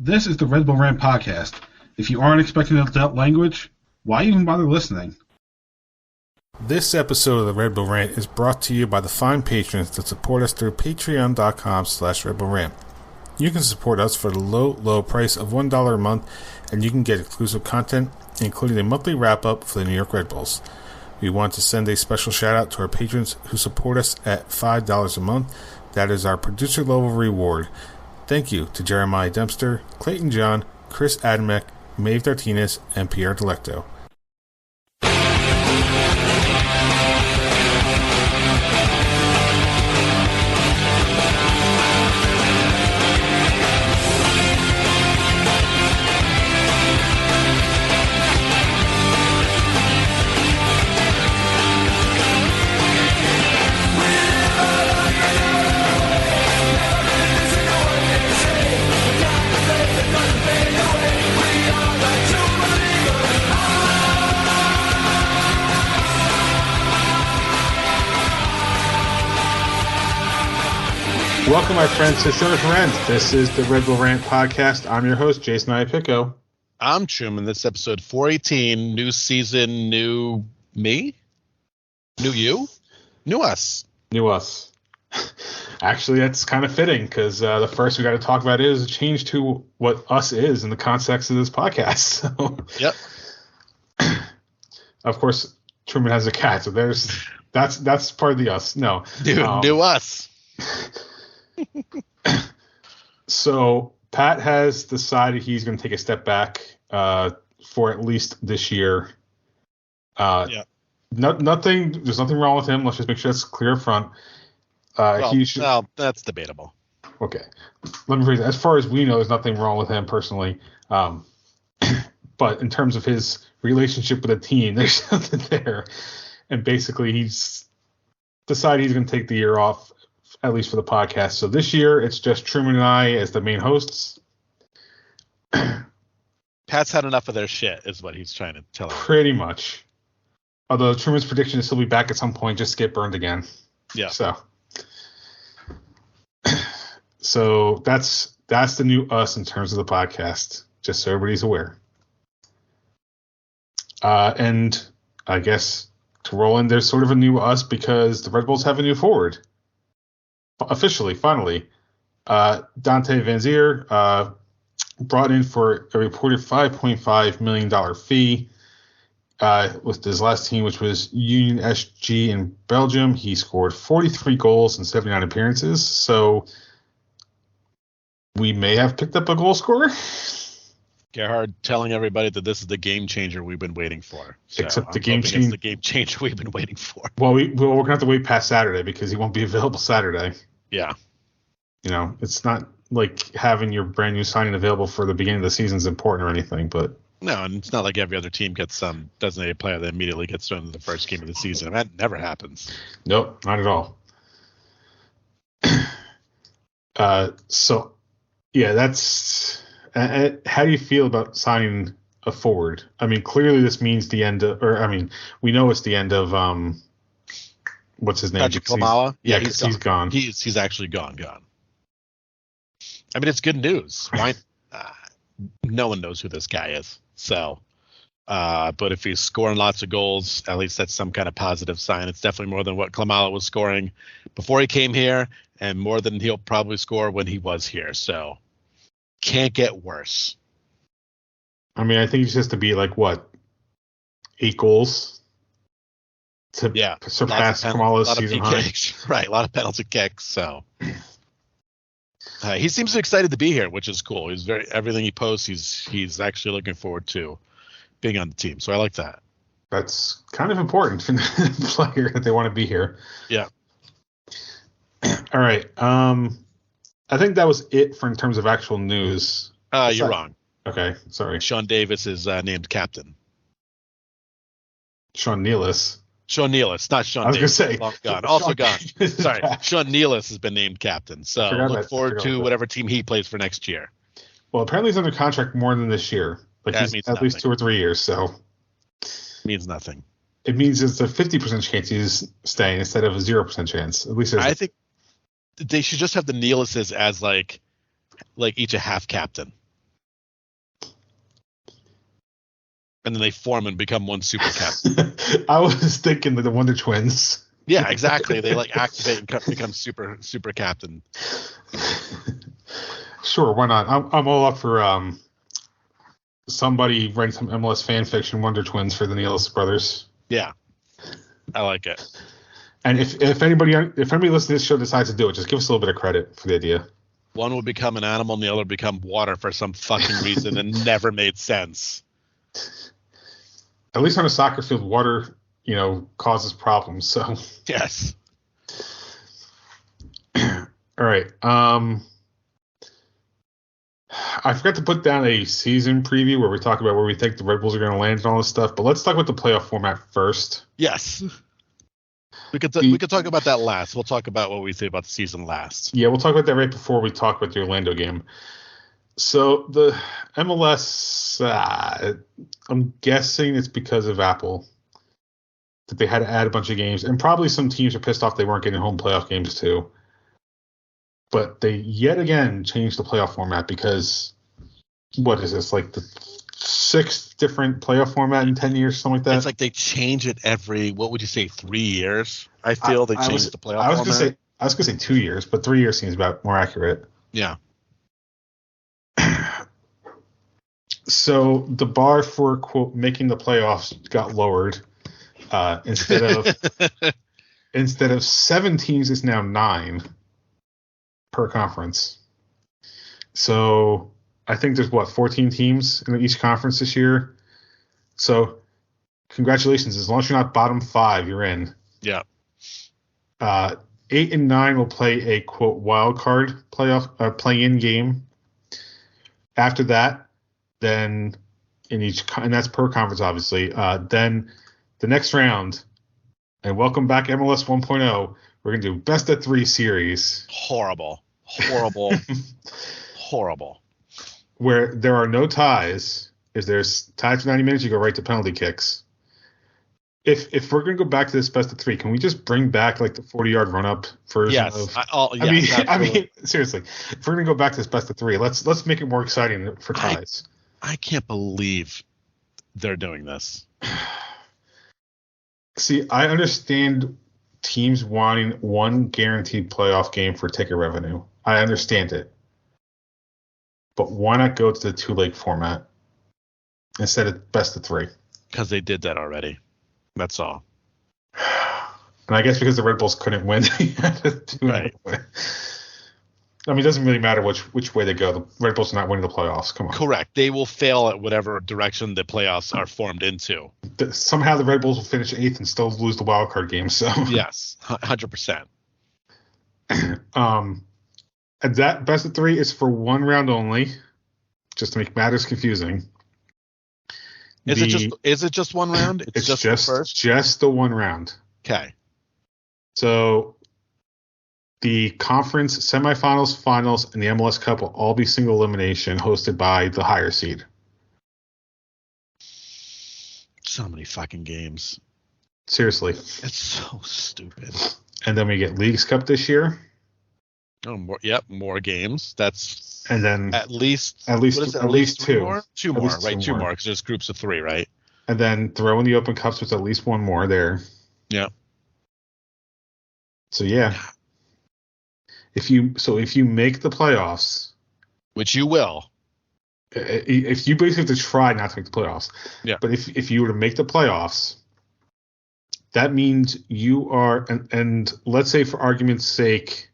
This is the Red Bull Rant podcast. If you aren't expecting adult language, why even bother listening? This episode of the Red Bull Rant is brought to you by the fine patrons that support us through patreon.com/Red Bull Rant. You can support us for the low price of $1 a month, and you can get exclusive content, including a monthly wrap-up for the New York Red Bulls. We want to send a special shout-out to our patrons who support us at $5 a month. That is our producer-level reward. Thank you to Jeremiah Dempster, Clayton John, Chris Adamek, Maeve Dartinez, and Pierre Delecto. Welcome, my friends, to Show for Rent. This is the Red Bull Rant podcast. I'm your host, Jason Iapicco. I'm Truman. This is episode 418. New season, new me? New you? New us. New us. Actually, that's kind of fitting because the first we got to talk about is a change to what us is in the context of this podcast. So, yep. Of course, Truman has a cat, so that's part of the us. No, new us. So Pat has decided he's going to take a step back for at least this year. Yeah. There's nothing wrong with him. Let's just make sure that's clear up front. Well, that's debatable. Okay. Let me rephrase it. As far as we know, there's nothing wrong with him personally. But in terms of his relationship with the team, there's something there. And basically, he's decided he's going to take the year off, at least for the podcast. So this year, it's just Truman and I as the main hosts. Pat's had enough of their shit, is what he's trying to tell us. Pretty much. Although Truman's prediction is he'll be back at some point just to get burned again. Yeah. So that's the new us in terms of the podcast, just so everybody's aware. And I guess to roll in, there's sort of a new us because the Red Bulls have a new forward. Officially, finally, Dante Vanzier brought in for a reported $5.5 million fee with his last team, which was Union SG in Belgium. He scored 43 goals in 79 appearances, so we may have picked up a goal scorer. Gerhard telling everybody that this is the game changer we've been waiting for. So Except the game changer we've been waiting for. Well, we're going to have to wait past Saturday because he won't be available Saturday. Yeah. You know, it's not like having your brand new signing available for the beginning of the season is important or anything, but. No, and it's not like every other team gets some designated player that immediately gets thrown in the first game of the season. That never happens. Nope, not at all. So, yeah, that's. How do you feel about signing a forward? I mean, clearly this means the end of, we know it's the end of what's his name? Patrick Klimala? Yeah, he's gone. He's actually gone. I mean, it's good news. Why? No one knows who this guy is. So, but if he's scoring lots of goals, at least that's some kind of positive sign. It's definitely more than what Klimala was scoring before he came here, and more than he'll probably score when he was here. So. Can't get worse. I mean, I think he has to be like, what, 8 goals to surpass Kamala's season high? Right, a lot of penalty kicks. So he seems excited to be here, which is cool. He's everything he posts, he's actually looking forward to being on the team. So I like that. That's kind of important for the player that they want to be here. Yeah. All right. I think that was it in terms of actual news. You're wrong. Okay, sorry. Sean Davis is named captain. Sean Nealis, not Sean Davis. I was going to say. Long gone. Also gone. Sorry. Sean Nealis has been named captain. So look forward to whatever team he plays for next year. Well, apparently he's under contract more than this year. Like he's at least 2 or 3 years. So means nothing. It means it's a 50% chance he's staying instead of a 0% chance. At least I think they should just have the Nealises as like each a half captain. And then they form and become one super captain. I was thinking the Wonder Twins. Yeah, exactly. They like activate and become super captain. Sure, why not? I'm all up for somebody writing some MLS fan fiction Wonder Twins for the Nealis brothers. Yeah, I like it. And if anybody listening to this show decides to do it, just give us a little bit of credit for the idea. One would become an animal and the other would become water for some fucking reason and never made sense. At least on a soccer field, water, causes problems. So yes. All right. I forgot to put down a season preview where we talk about where we think the Red Bulls are going to land and all this stuff. But let's talk about the playoff format first. Yes. We could talk about that last. We'll talk about what we say about the season last. Yeah, we'll talk about that right before we talk about the Orlando game. So the MLS, I'm guessing it's because of Apple that they had to add a bunch of games. And probably some teams are pissed off they weren't getting home playoff games too. But they yet again changed the playoff format because what is this, like the 6th different playoff format in 10 years, something like that? It's like they change it every, what would you say, 3 years? I feel they changed the playoff format. I was going to say 2 years, but 3 years seems about more accurate. Yeah. So the bar for, quote, making the playoffs got lowered. Instead of 7 teams, it's now 9 per conference. So I think there's 14 teams in each conference this year. So congratulations. As long as you're not bottom 5, you're in. Yeah. 8 and 9 will play a, quote, wild card playoff play-in game. After that, then and that's per conference, obviously. Then the next round, and welcome back MLS 1.0, we're going to do best of 3 series. Horrible. Where there are no ties. If there's ties for 90 minutes, you go right to penalty kicks. If we're going to go back to this best of 3, can we just bring back like the 40-yard run-up version? Yes. I mean, seriously, if we're going to go back to this best of 3, let's make it more exciting for ties. I can't believe they're doing this. See, I understand teams wanting one guaranteed playoff game for ticket revenue. I understand it. But why not go to the 2-leg format instead of best of 3? Because they did that already. That's all. And I guess because the Red Bulls couldn't win, they had to do it anyway. I mean, it doesn't really matter which way they go. The Red Bulls are not winning the playoffs. Come on. Correct. They will fail at whatever direction the playoffs are formed into. Somehow the Red Bulls will finish 8th and still lose the wild card game. So yes, 100%. And that best of 3 is for 1 round only, just to make matters confusing. Is it just 1 round? It's just the first? Just the 1 round. Okay. So the conference semifinals, finals, and the MLS Cup will all be single elimination, hosted by the higher seed. So many fucking games. Seriously. It's so stupid. And then we get Leagues Cup this year. Oh, more games. That's and then at least 2. More? 2 more, right? 2 more because there's groups of 3, right? And then throw in the Open Cups with at least 1 more there. Yeah. So yeah. If you make the playoffs, which you will, if you basically have to try not to make the playoffs, yeah. But if you were to make the playoffs, that means you are, and let's say for argument's sake,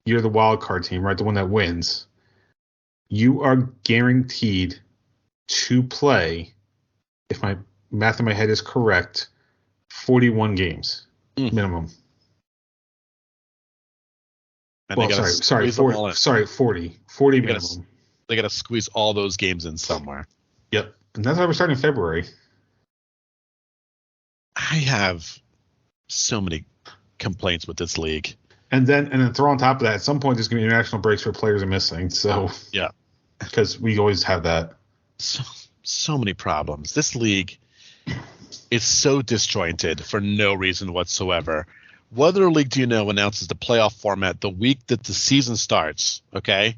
you're the wild card team, right? The one that wins. You are guaranteed to play, if my math in my head is correct, 41 games minimum. And well, sorry, 40 minimum. They got to squeeze all those games in somewhere. Yep, and that's why we're starting in February. I have so many complaints with this league. And then throw on top of that, at some point there's going to be international breaks where players are missing. So yeah, because we always have that. So many problems. This league is so disjointed for no reason whatsoever. What other league do you know announces the playoff format the week that the season starts? Okay,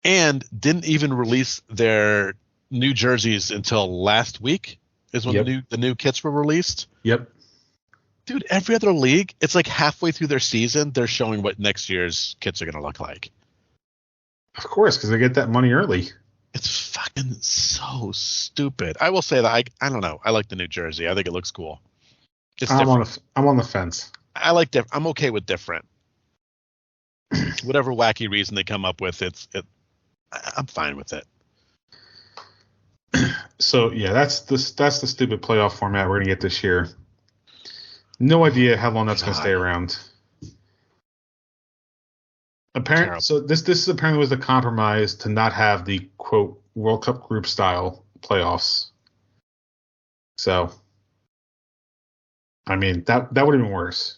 and didn't even release their new jerseys until last week is when the new kits were released. Yep. Dude, every other league, it's like halfway through their season, they're showing what next year's kits are going to look like. Of course, because they get that money early. It's fucking so stupid. I will say that I don't know. I like the new jersey. I think it looks cool. I'm on the fence. I like I'm okay with different. Whatever wacky reason they come up with, I'm fine with it. So yeah, that's the stupid playoff format we're gonna get this year. No idea how long that's gonna stay around. So this apparently was the compromise to not have the quote World Cup group style playoffs. So, I mean that would have been worse.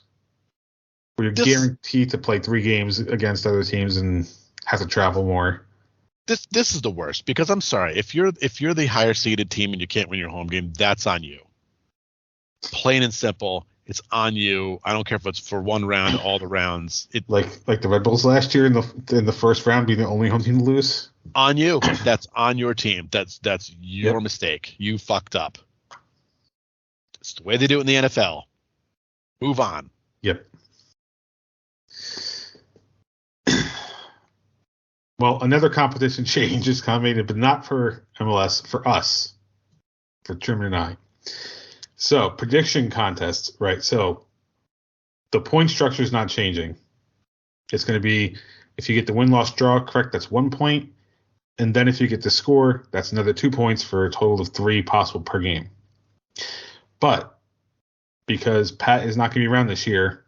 Where you're guaranteed to play 3 games against other teams and have to travel more. This is the worst because I'm sorry, if you're the higher seeded team and you can't win your home game, that's on you. Plain and simple, it's on you. I don't care if it's for one round, all the rounds. Like the Red Bulls last year in the first round being the only home team to lose. On you. That's on your team. That's your mistake. You fucked up. It's the way they do it in the NFL. Move on. Yep. Well, another competition change is coming, but not for MLS, for us, for Truman and I. So, prediction contests, right? So, the point structure is not changing. It's going to be, if you get the win-loss draw correct, that's 1 point. And then if you get the score, that's another 2 points for a total of 3 possible per game. But, because Pat is not going to be around this year,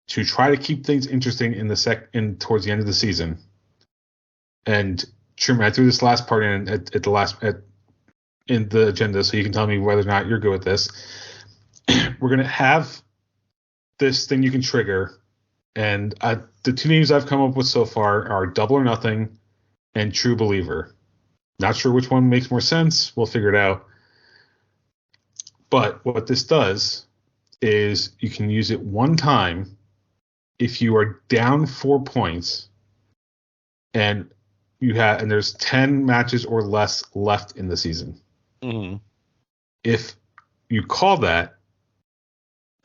to try to keep things interesting towards the end of the season, and Truman, I threw this last part in in the agenda, so you can tell me whether or not you're good with this. We're gonna have this thing you can trigger, and the 2 names I've come up with so far are Double or Nothing and True Believer. Not sure which one makes more sense. We'll figure it out. But what this does is you can use it one time if you are down 4 points and there's 10 matches or less left in the season. Mm-hmm. If you call that,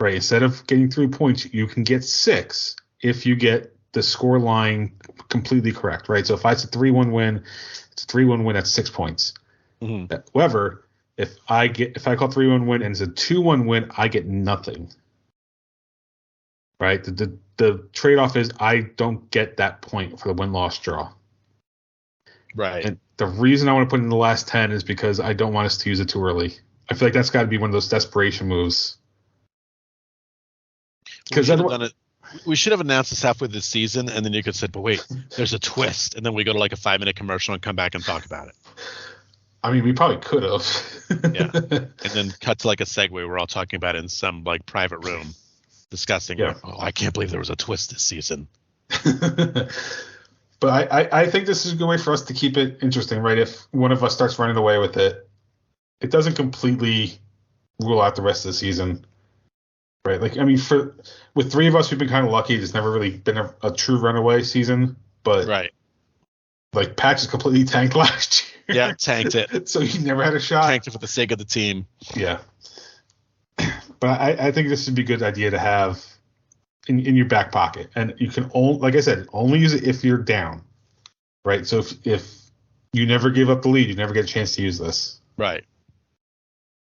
right, instead of getting 3 points, you can get 6 if you get the score line completely correct, right? So if it's a 3-1 win, it's a 3-1 win, that's 6 points. Mm-hmm. However, if I call 3-1 win and it's a 2-1 win, I get nothing. Right? The trade-off is I don't get that point for the win-loss draw. Right. And the reason I want to put in the last 10 is because I don't want us to use it too early. I feel like that's got to be one of those desperation moves. Because we should have announced this halfway this season, and then you could have said, but wait, there's a twist. And then we go to like a 5-minute commercial and come back and talk about it. I mean, we probably could have. Yeah. And then cut to like a segue. We're all talking about it in some like private room discussing, I can't believe there was a twist this season. But I think this is a good way for us to keep it interesting, right? If one of us starts running away with it, it doesn't completely rule out the rest of the season, right? Like, I mean, with 3 of us, we've been kind of lucky. There's never really been a true runaway season, but right. Like, Pat just completely tanked last year. Yeah, tanked it. So he never had a shot. Tanked it for the sake of the team. Yeah. But I think this would be a good idea to have in your back pocket. And you can only, like I said, only use it if you're down, right? So if you never give up the lead, you never get a chance to use this. Right.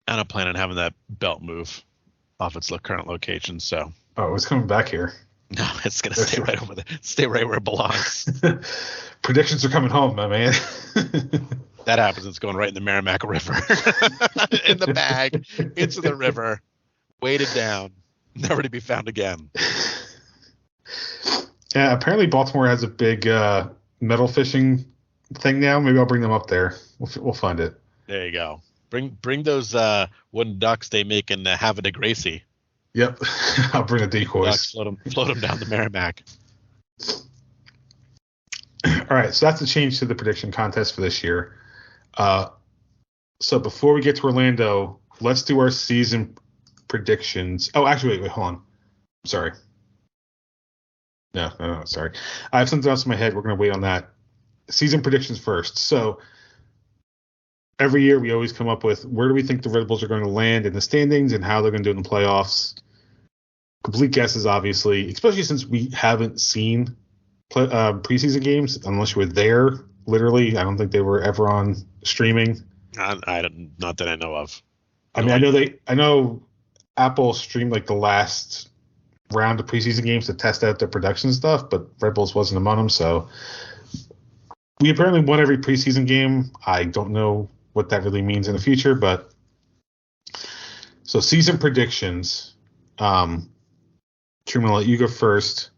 I don't plan on having that belt move off its current location, so. Oh, it's coming back here. No, it's going to stay right over there. Stay right where it belongs. Predictions are coming home, my man. That happens. It's going right in the Merrimack River. In the bag, into the river, weighted down, never to be found again. Yeah, apparently Baltimore has a big metal fishing thing now. Maybe I'll bring them up there. We'll find it. There you go. Bring those wooden ducks they make in Havre de Gracie. Yep, I'll bring the decoys. Ducks, float them down the Merrimack. All right, so that's the change to the prediction contest for this year. So before we get to Orlando, let's do our season predictions. Oh, actually, wait, hold on. Sorry. No, sorry. I have something else in my head. We're going to wait on that. Season predictions first. So every year we always come up with where do we think the Red Bulls are going to land in the standings and how they're going to do in the playoffs. Complete guesses, obviously, especially since we haven't seen preseason games unless you were there. Literally, I don't think they were ever on streaming. I don't, not that I know of. I mean, I know Apple streamed like the last round of preseason games to test out their production stuff, but Red Bulls wasn't among them. So we apparently won every preseason game. I don't know what that really means in the future, but so season predictions. Truman, I'll let you go first.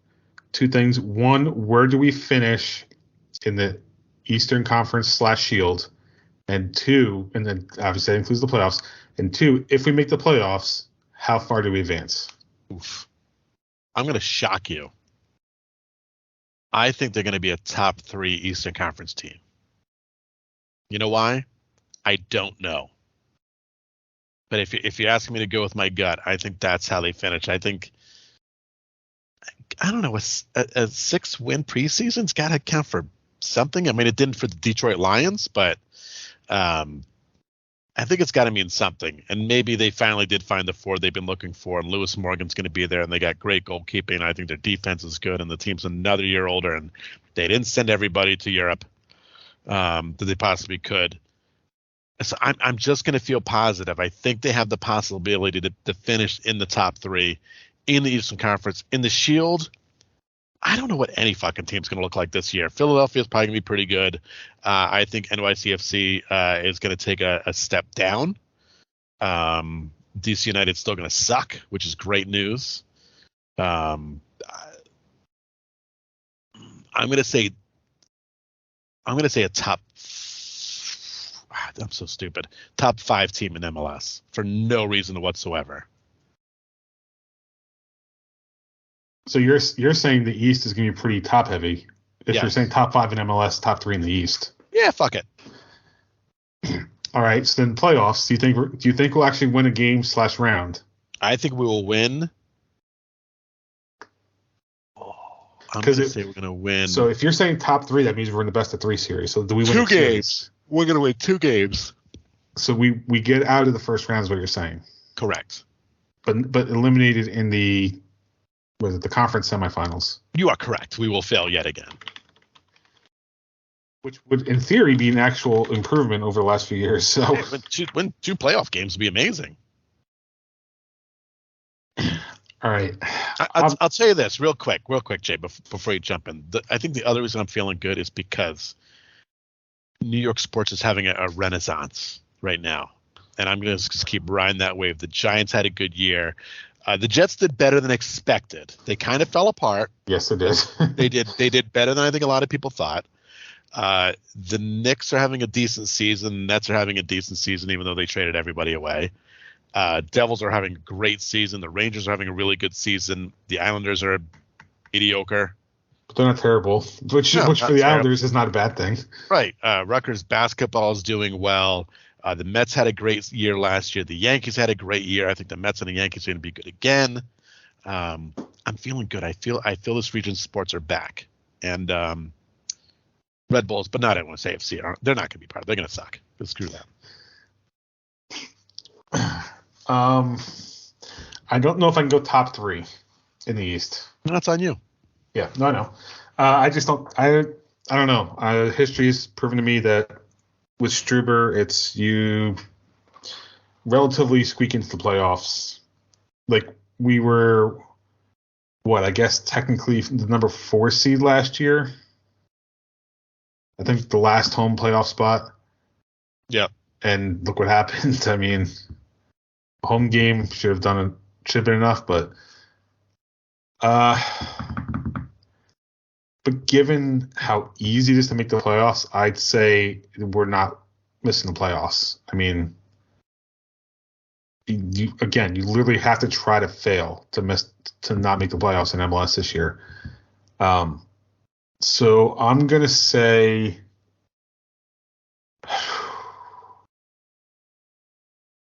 Two things. One, where do we finish in the Eastern Conference / Shield? And two, and then obviously that includes the playoffs. And two, if we make the playoffs, how far do we advance? Oof. I'm going to shock you. I think they're going to be a top 3 Eastern Conference team. You know why? I don't know. But if you're asking me to go with my gut, I think that's how they finish. I think, I don't know, a 6-win preseason's got to count for something. I mean, it didn't for the Detroit Lions, but I think it's got to mean something. And maybe they finally did find the 4 they've been looking for, and Lewis Morgan's going to be there, and they got great goalkeeping, and I think their defense is good, and the team's another year older, and they didn't send everybody to Europe that they possibly could. So I'm just going to feel positive. I think they have the possibility to finish in the top 3 in the Eastern Conference. In the Shield, I don't know what any fucking team's going to look like this year. Philadelphia's probably going to be pretty good. I think NYCFC is going to take a step down. DC United's still going to suck, which is great news. I'm going to say a top. I'm so stupid. Top 5 team in MLS for no reason whatsoever. So you're saying the East is going to be pretty top heavy. If Yes. you're saying top 5 in MLS, top 3 in the East. Yeah, fuck it. All right. So then playoffs. Do you think we'll actually win a game / round? I think we will win. I'm going to say we're going to win. So if you're saying top 3, that means we're in the best of 3 series. So do we win 2 a series? games? We're going to win 2 games. So we get out of the first round is what you're saying. Correct. But eliminated in the conference semifinals. You are correct. We will fail yet again. Which would, in theory, be an actual improvement over the last few years. So Win 2 playoff games would be amazing. all right. I'll tell you this real quick, Jay, before you jump in. I think the other reason I'm feeling good is because New York sports is having a renaissance right now. And I'm going to just keep riding that wave. The Giants had a good year. The Jets did better than expected. They kind of fell apart. Yes, they did. They did better than I think a lot of people thought. The Knicks are having a decent season. Nets are having a decent season, even though they traded everybody away. Devils are having a great season. The Rangers are having a really good season. The Islanders are mediocre. But they're not terrible, which for the terrible. Islanders is not a bad thing. Right. Rutgers basketball is doing well. The Mets had a great year last year. The Yankees had a great year. I think the Mets and the Yankees are going to be good again. I'm feeling good. I feel this region's sports are back. And Red Bulls, but not everyone's AFC. They're not going to be part of it. They're going to suck. Just screw that. I don't know if I can go top 3 in the East. That's on you. Yeah, no, I know. I just don't. I don't know. History has proven to me that with Struber, it's you relatively squeak into the playoffs. Like we were, I guess technically the number 4 seed last year. I think the last home playoff spot. Yeah. And look what happened. I mean, home game should have been enough, but given how easy it is to make the playoffs, I'd say we're not missing the playoffs. I mean, you literally have to try to fail to not make the playoffs in MLS this year. So I'm gonna say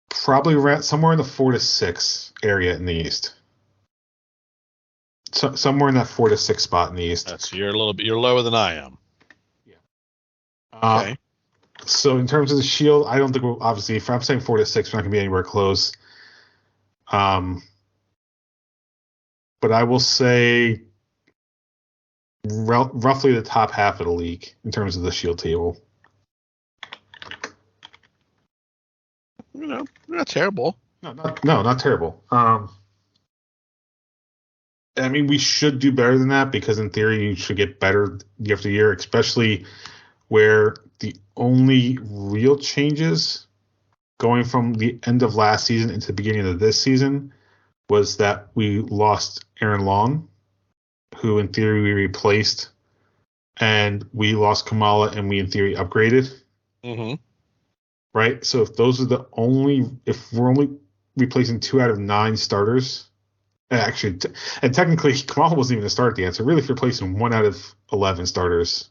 probably around somewhere in the 4 to 6 area in the East. So, somewhere in that 4 to 6 spot in the East. You're lower than I am. Yeah. Okay. So in terms of the Shield, I don't think we'll, obviously, if I'm saying 4 to 6, we're not going to be anywhere close. But I will say roughly the top half of the league in terms of the Shield table. Not terrible. No, not terrible. I mean, we should do better than that because in theory you should get better year after year, especially where the only real changes going from the end of last season into the beginning of this season was that we lost Aaron Long, who in theory we replaced, and we lost Kamala and we in theory upgraded. Mm-hmm. Right? So if we're only replacing 2 out of 9 starters, actually, and technically Kamala wasn't even a starter at the end, so really if you're replacing 1 out of 11 starters,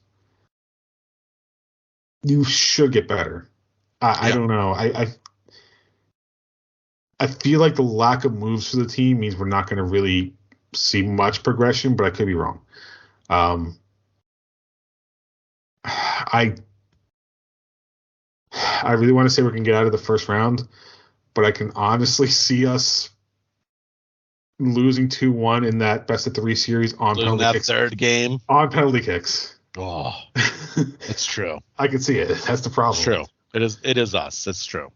you should get better. I don't know. I feel like the lack of moves for the team means we're not going to really see much progression, but I could be wrong. I really want to say we can get out of the first round, but I can honestly see us losing 2-1 in that best of 3 series on losing penalty that kicks. Third game On penalty kicks. Oh, it's true. I can see it. That's the problem. It's true. It is us. It's true.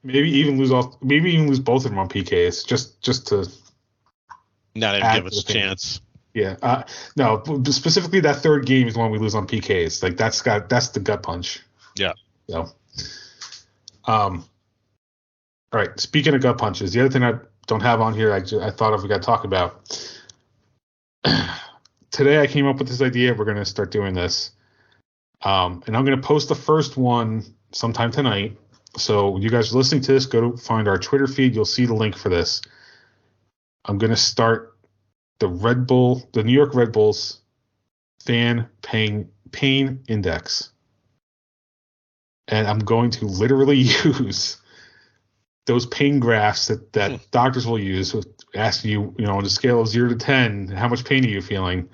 Maybe even lose both of them on PKs just to not even give us a chance. Yeah. No, specifically that third game is the one we lose on PKs. Like that's the gut punch. Yeah. So, all right. Speaking of gut punches, the other thing I don't have on here, I thought of we got to talk about. Today I came up with this idea. We're going to start doing this. And I'm going to post the first one sometime tonight. So you guys are listening to this, go to find our Twitter feed. You'll see the link for this. I'm going to start the New York Red Bulls fan pain index. And I'm going to literally use those pain graphs that doctors will use with asking you, on a scale of 0 to 10, how much pain are you feeling?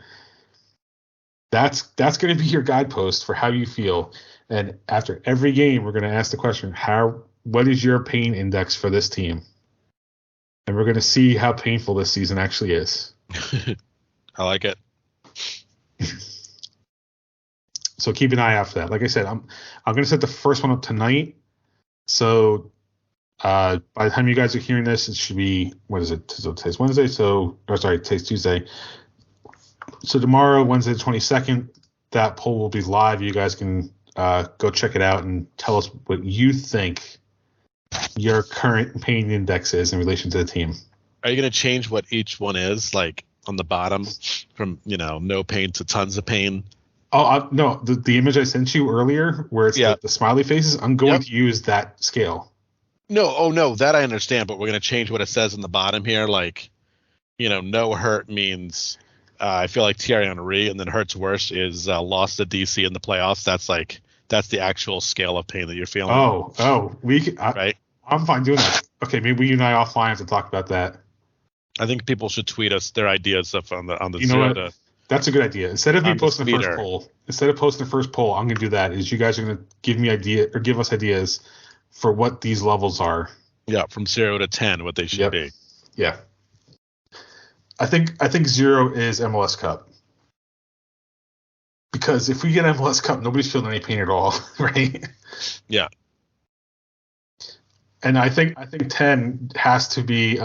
That's going to be your guidepost for how you feel. And after every game, we're going to ask the question, what is your pain index for this team? And we're going to see how painful this season actually is. I like it. So keep an eye out for that. Like I said, I'm going to set the first one up tonight. So by the time you guys are hearing this, it should be, what is it? So today's Wednesday. Today's Tuesday. So tomorrow, Wednesday the 22nd, that poll will be live. You guys can go check it out and tell us what you think your current pain index is in relation to the team. Are you going to change what each one is, like on the bottom from, no pain to tons of pain? Oh, no, the image I sent you earlier where it's the smiley faces, I'm going to use that scale. No, that I understand, but we're going to change what it says in the bottom here. Like, no hurt means I feel like Thierry Henry, and then hurts worse is lost to DC in the playoffs. That's the actual scale of pain that you're feeling. Right? I'm fine doing that. Okay, maybe you and I offline to talk about that. I think people should tweet us their ideas on the you know what? That's a good idea. Instead of me posting the first poll, I'm going to do that. Is you guys are going to give us ideas for what these levels are. Yeah, from 0 to 10, what they should be. Yeah. I think 0 is MLS Cup. Because if we get MLS Cup, nobody's feeling any pain at all, right? Yeah. And I think 10 has to be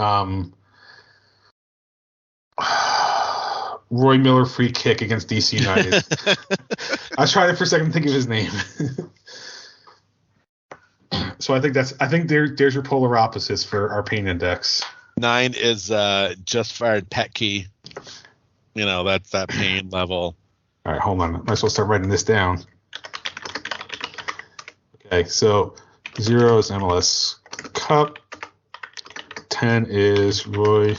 Roy Miller free kick against DC United. I was trying for a second to think of his name. So I think there's your polar opposites for our pain index. 9 is just fired Petke. That's that pain level. All right, hold on. I might as well start writing this down. Okay, so 0 is MLS Cup. 10 is Roy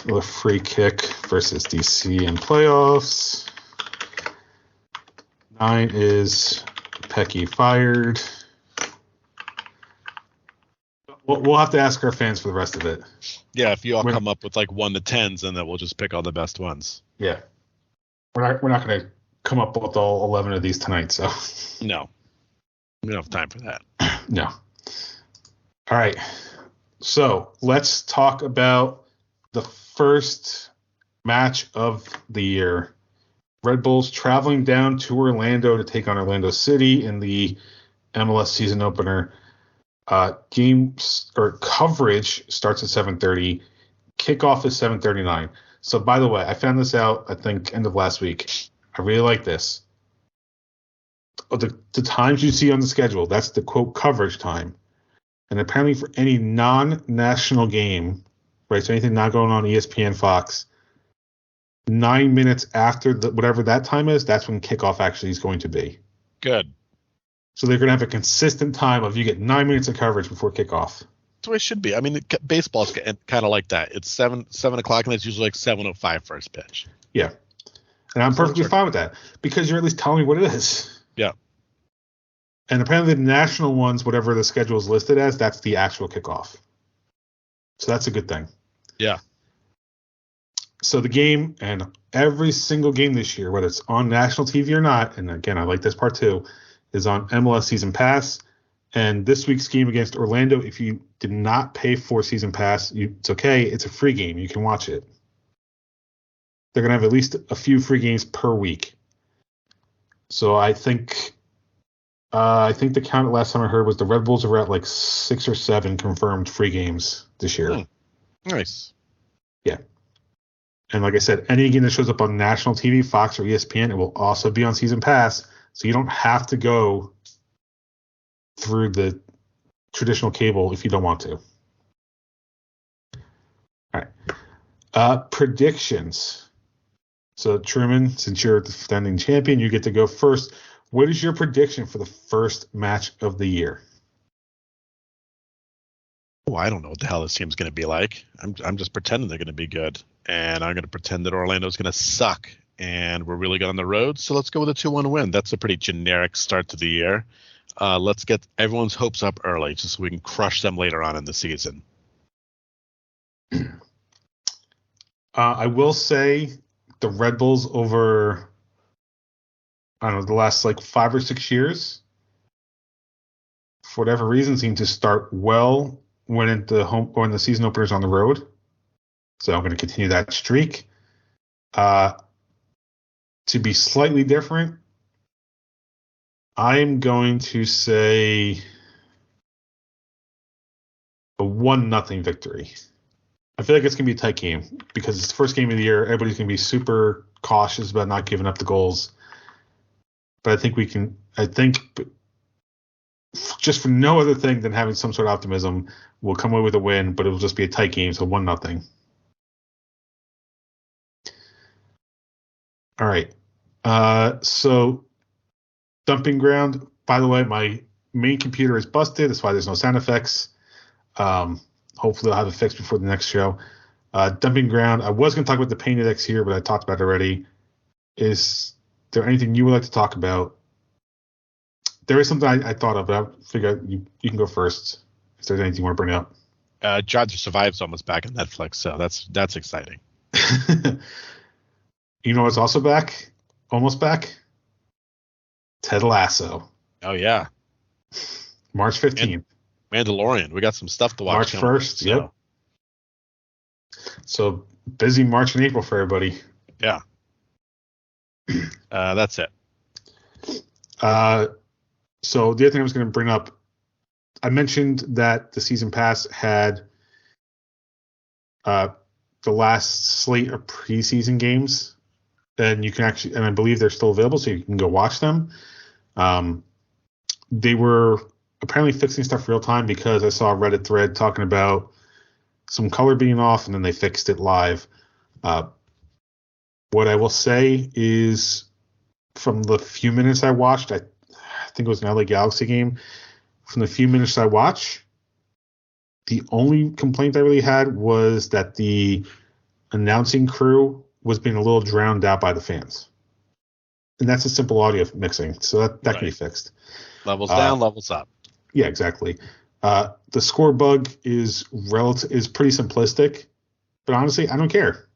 Miller free kick versus DC in playoffs. 9 is Petke fired. We'll have to ask our fans for the rest of it. Yeah, if you all come up with like 1 to 10s, and then we'll just pick all the best ones. Yeah. We're not going to come up with all 11 of these tonight, so. No. We don't have time for that. No. All right. So let's talk about the first match of the year. Red Bulls traveling down to Orlando to take on Orlando City in the MLS season opener. Games or coverage starts at 7:30. Kickoff is 7:39. So, by the way, I found this out, I think, end of last week. I really like this. The times you see on the schedule, that's the quote coverage time. And apparently for any non-national game, right, so anything not going on ESPN, Fox, 9 minutes after whatever that time is, that's when kickoff actually is going to be. Good. So they're going to have a consistent time of you get 9 minutes of coverage before kickoff. That's the way it should be. I mean, baseball's kind of like that. It's 7 o'clock, and it's usually like 7:05 first pitch. Yeah. And I'm perfectly fine with that because you're at least telling me what it is. Yeah. And apparently the national ones, whatever the schedule is listed as, that's the actual kickoff. So that's a good thing. Yeah. So the game, and every single game this year, whether it's on national TV or not, and again, I like this part too, is on MLS Season Pass. And this week's game against Orlando, if you did not pay for Season Pass, it's okay. It's a free game. You can watch it. They're going to have at least a few free games per week. So I think the count last time I heard was the Red Bulls are at like 6 or 7 confirmed free games this year. Nice. Yeah. And like I said, any game that shows up on national TV, Fox or ESPN, it will also be on Season Pass. So you don't have to go through the traditional cable if you don't want to. All right. Predictions. So Truman, since you're the defending champion, you get to go first. What is your prediction for the first match of the year? Oh, I don't know what the hell this team's going to be like. I'm just pretending they're going to be good, and I'm going to pretend that Orlando's going to suck, and we're really good on the road. So let's go with a 2-1 win. That's a pretty generic start to the year. Let's get everyone's hopes up early, just so we can crush them later on in the season. I will say the Red Bulls over, I don't know, the last like 5 or 6 years, for whatever reason, seem to start well when the season openers on the road. So I'm going to continue that streak. To be slightly different, I'm going to say a 1-0 victory. I feel like it's going to be a tight game because it's the first game of the year. Everybody's going to be super cautious about not giving up the goals. But I think just for no other thing than having some sort of optimism, we'll come away with a win, but it will just be a tight game, so 1-0. All right. So dumping ground, by the way, my main computer is busted. That's why there's no sound effects. Hopefully I'll have it fixed before the next show. Dumping ground, I was going to talk about the painted X here, but I talked about it already. Is there anything you would like to talk about? There is something I thought of, but I figure you can go first if there's anything you want to bring up. Drive to Survive's almost back on Netflix, so that's exciting. You know what's also back? Almost back? Ted Lasso. Oh, yeah. March 15th. Mandalorian. We got some stuff to watch. March 1st, yep. So busy March and April for everybody. Yeah. That's it. So the other thing I was going to bring up, I mentioned that the season pass had the last slate of preseason games, and you can actually, and I believe they're still available, so you can go watch them. They were apparently fixing stuff real time because I saw a Reddit thread talking about some color being off, and then they fixed it live. What I will say is, from the few minutes I watched, I think it was an LA Galaxy game. From the few minutes I watched, the only complaint I really had was that the announcing crew was being a little drowned out by the fans. And that's a simple audio mixing, so that can be fixed. Levels down, levels up. Yeah, exactly. The score bug is pretty simplistic, but honestly, I don't care.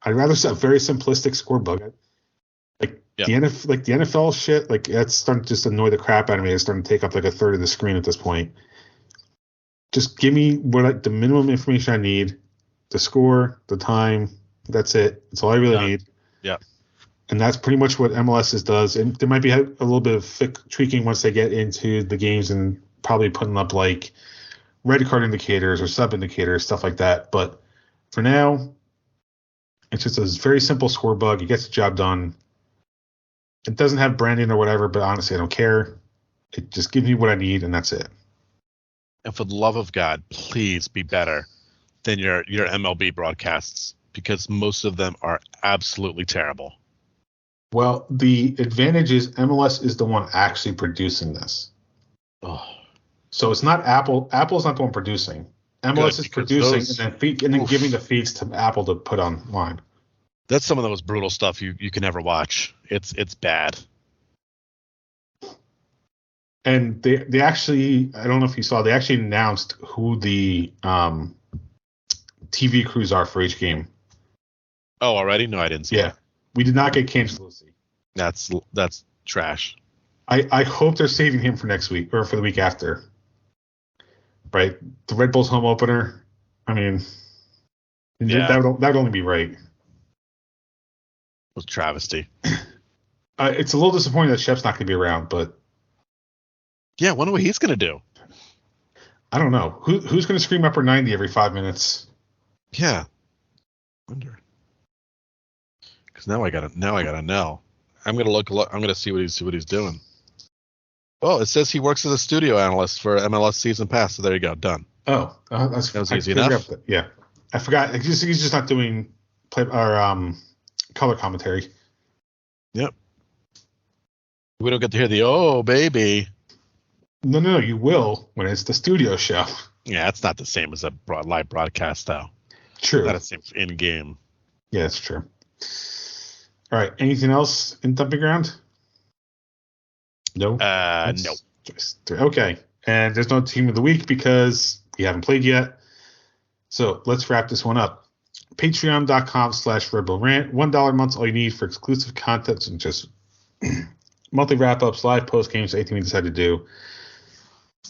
I'd rather set a very simplistic score bug. The NFL shit, like that's starting to just annoy the crap out of me. It's starting to take up like a third of the screen at this point. Just give me the minimum information I need, the score, the time. That's it. That's all I really need. Yeah. And that's pretty much what MLS does. And there might be a little bit of tweaking once they get into the games and probably putting up like red card indicators or sub indicators, stuff like that. But for now, it's just a very simple score bug. It gets the job done. It doesn't have branding or whatever, but honestly, I don't care. It just gives me what I need, and that's it. And for the love of God, please be better than your MLB broadcasts, because most of them are absolutely terrible. Well, the advantage is MLS is the one actually producing this. Oh. So it's not Apple. Apple's not the one producing. MLS is producing and then giving the feeds to Apple to put online. That's some of the most brutal stuff you can ever watch. It's bad. And they actually, I don't know if you saw, they actually announced who the TV crews are for each game. Oh, already? No, I didn't see that. We did not get Cangelosi. That's trash. I hope they're saving him for next week or for the week after. Right? The Red Bulls home opener. I mean, that would only be right. It was travesty. It's a little disappointing that Shep's not going to be around, but yeah, I wonder what he's going to do. I don't know. Who's going to scream upper 90 every 5 minutes? Yeah. Wonder. Because now I gotta know. I'm gonna look. I'm gonna see what he's doing. Well, it says he works as a studio analyst for MLS Season Pass. So there you go, done. Oh, that was easy enough. Yeah, I forgot. He's just not doing color commentary. Yep. We don't get to hear the "oh baby." No, you will when it's the studio show. Yeah, it's not the same as a live broadcast, though. True. Not the same in game. Yeah, that's true. All right. Anything else in Dumping Ground? No. No. Just three. Okay. And there's no team of the week because we haven't played yet. So let's wrap this one up. Patreon.com/Red Bull Rant. $1 a month, all you need for exclusive content and just monthly wrap-ups, live post games, anything we decide to do.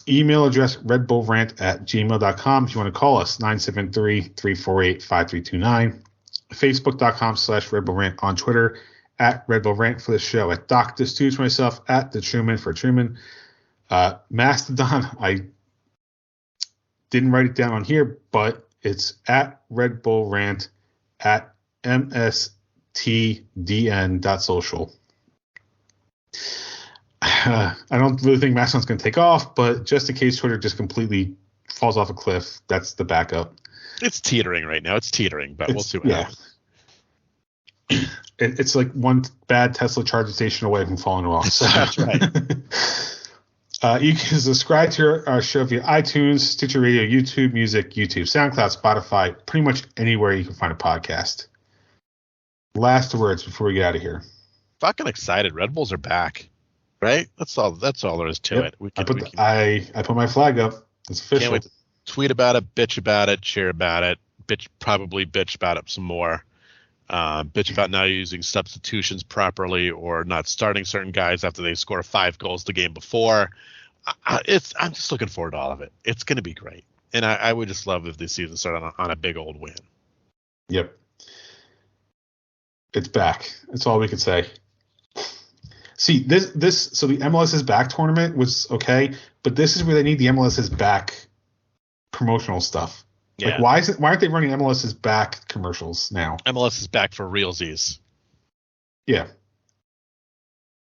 Email address redbullrant@gmail.com. If you want to call us, 973-348-5329. Facebook.com/Red Bull Rant. On Twitter, @Red Bull Rant for the show. At Dr. Stooge myself, @The Truman for Truman. Mastodon, I didn't write it down on here, but it's @Red Bull Rant @mstdn.social. I don't really think Mastodon's going to take off, but just in case Twitter just completely falls off a cliff, that's the backup. It's teetering right now. It's teetering, but we'll see what happens. It's like one bad Tesla charging station away from falling off. So. That's right. You can subscribe to our show via iTunes, Stitcher Radio, YouTube Music, YouTube, SoundCloud, Spotify, pretty much anywhere you can find a podcast. Last words before we get out of here. Fucking excited. Red Bulls are back. Right? That's all there is to it. I put my flag up. It's official. Can't wait to tweet about it, bitch about it, cheer about it, probably bitch about it some more. Bitch about not using substitutions properly or not starting certain guys after they score 5 goals the game before. I'm just looking forward to all of it. It's going to be great. And I would just love if this season started on a big old win. Yep. It's back. That's all we could say. See, so the MLS is back tournament was okay, but this is where they need the MLS is back promotional stuff. Yeah. Like why aren't they running MLS is back commercials now? MLS is back for realsies. Yeah.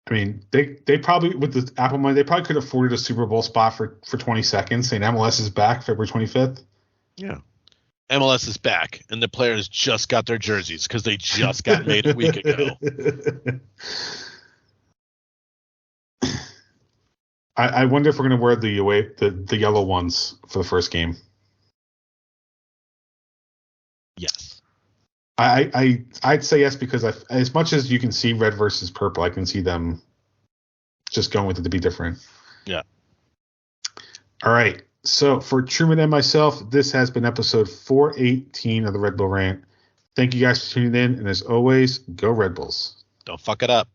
I mean, they probably with the Apple money, they probably could have afforded a Super Bowl spot for 20 seconds saying MLS is back February 25th. Yeah. MLS is back, and the players just got their jerseys because they just got made a week ago. I wonder if we're going to wear the yellow ones for the first game. Yes. I'd say yes because as much as you can see red versus purple, I can see them just going with it to be different. Yeah. All right. So for Truman and myself, this has been episode 418 of the Red Bull Rant. Thank you guys for tuning in, and as always, go Red Bulls. Don't fuck it up.